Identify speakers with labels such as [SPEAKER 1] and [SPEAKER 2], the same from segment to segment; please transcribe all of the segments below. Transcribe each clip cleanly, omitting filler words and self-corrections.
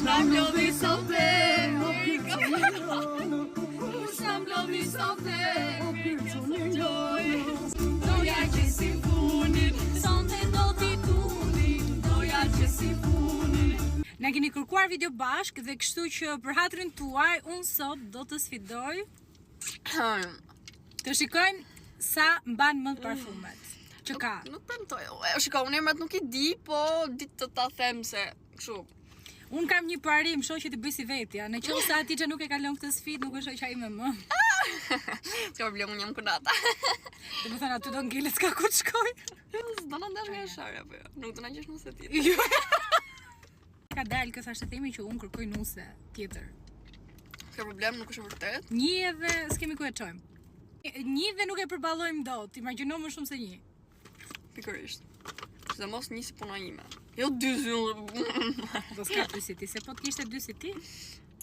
[SPEAKER 1] Kush na mblodhi sote, kush na mblodhi sote, doja që si funit, sonte do t'i tunin, doja që si funit.
[SPEAKER 2] Na keni kërkuar video bashk dhe kështu që për hatrin tuaj unë sot do të sfidoj të shikojmë sa mban mend parfumet që ka.
[SPEAKER 1] Nuk premtoj. Shiko, unë emrat nuk i di, po ditë të ta them se kështu.
[SPEAKER 2] Unë kam një parim, shoqë të bëj si vetja. Në qoftë se Hatice nuk e kalon këtë sfidë, nuk është shoqja ime më.
[SPEAKER 1] S'ka problem, unë jam kënata.
[SPEAKER 2] Domethënë aty do ngelet s'ka ku të shkoj.
[SPEAKER 1] S'do na ndash nga shara apo jo? Nuk do na gjesh nuse ti.
[SPEAKER 2] Ka dalë kësa është themi që unë kërkoj nuse tjetër.
[SPEAKER 1] S'ka problem, nuk është e vërtet.
[SPEAKER 2] Një edhe s'kemi ku e çojmë. Një dhe nuk e përballojmë dot. Imagjino më shumë se një.
[SPEAKER 1] Pikërisht. Se mos nisi puna ime. Jo dy zyll.
[SPEAKER 2] Do s'ka dy si ti, se po t'kishte dy si ti.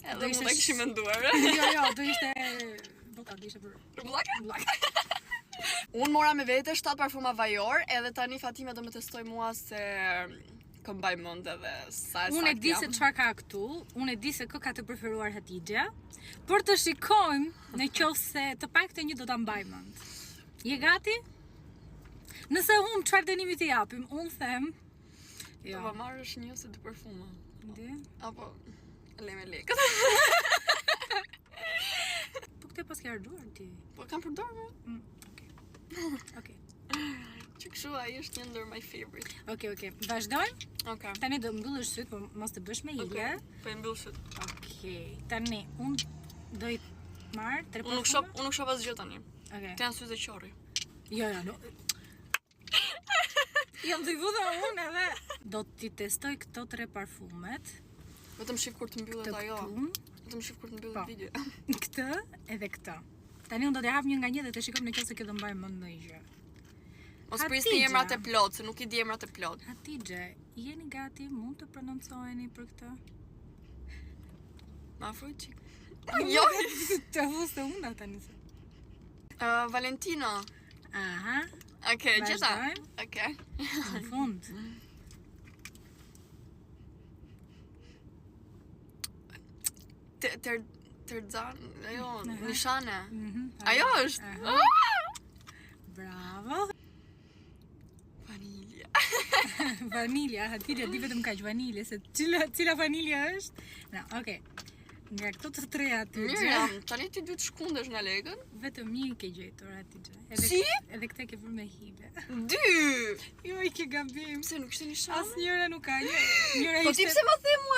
[SPEAKER 1] Edhe mund ta kishim menduar.
[SPEAKER 2] Jo, do ishte do ishte për
[SPEAKER 1] Bllak. Unë mora me vete 7 parfuma vajor, edhe tani Fatime do më testoj mua se këmbaj mend edhe sa e saktë.
[SPEAKER 2] Unë e di se çfarë ka këtu, unë e di se kë ka të preferuar Hatice, por të shikojmë në qoftë se të paktën një do ta mbaj mend. Je gati? Nëse unë çfarë dënimi t'i japim, unë them
[SPEAKER 1] Do pa marrësh një ose dy parfuma.
[SPEAKER 2] Ndi?
[SPEAKER 1] Apo le me lekët.
[SPEAKER 2] Po këtë pas ke harxuar ti.
[SPEAKER 1] Po kam përdorur.
[SPEAKER 2] Okej.
[SPEAKER 1] Që kështu ai është një ndër my favorite.
[SPEAKER 2] Okej. Vazhdojmë?
[SPEAKER 1] Okej.
[SPEAKER 2] Tani do mbyllësh syt, por mos të bësh me hile.
[SPEAKER 1] Po e mbyll syt.
[SPEAKER 2] Okej. Tani unë do i marr 3
[SPEAKER 1] Unë nuk shoh asgjë tani.
[SPEAKER 2] Okej.
[SPEAKER 1] Të janë syze qorri.
[SPEAKER 2] Jo, no. Jam të i vudha unë edhe. Do t'i testoj këto 3 parfumet.
[SPEAKER 1] Vetëm shif kur të mbyllet ajo. Vetëm shif kur të mbyllet video.
[SPEAKER 2] Këtë edhe këtë. Tani unë do t'i hap një nga një dhe të shikojmë në qoftë se kjo do mbaj mend ndonjë gjë.
[SPEAKER 1] Mos prisni emrat e plot, se nuk i di emrat e plot.
[SPEAKER 2] Hatice, jeni gati? Mund të prononcojeni për këtë?
[SPEAKER 1] Ma afroj çik. Jo,
[SPEAKER 2] Të vusë unë tani se.
[SPEAKER 1] Valentino.
[SPEAKER 2] Aha,
[SPEAKER 1] Okej, gjeta.
[SPEAKER 2] Vazhdojmë.
[SPEAKER 1] Okej.
[SPEAKER 2] në fund.
[SPEAKER 1] Terzan, ajo, nishane.
[SPEAKER 2] Ajo
[SPEAKER 1] është.
[SPEAKER 2] Bravo.
[SPEAKER 1] Vanilja.
[SPEAKER 2] Vanilja, Hatice di vetëm kaq vanilje, se cila vanilja është? Na, okej. Nga këto të treja aty.
[SPEAKER 1] Mirë jam, tani ti duhet shkundesh nga legën.
[SPEAKER 2] Vetëm një ke gjetur Hatice.
[SPEAKER 1] Si?
[SPEAKER 2] Edhe këtë ke vërë me hile.
[SPEAKER 1] 2!
[SPEAKER 2] Jo, i ke gabim.
[SPEAKER 1] Pse nuk ishte nishane?
[SPEAKER 2] Asnjëra nuk ka. Njëra
[SPEAKER 1] Po ti
[SPEAKER 2] ishte
[SPEAKER 1] pse ma the mua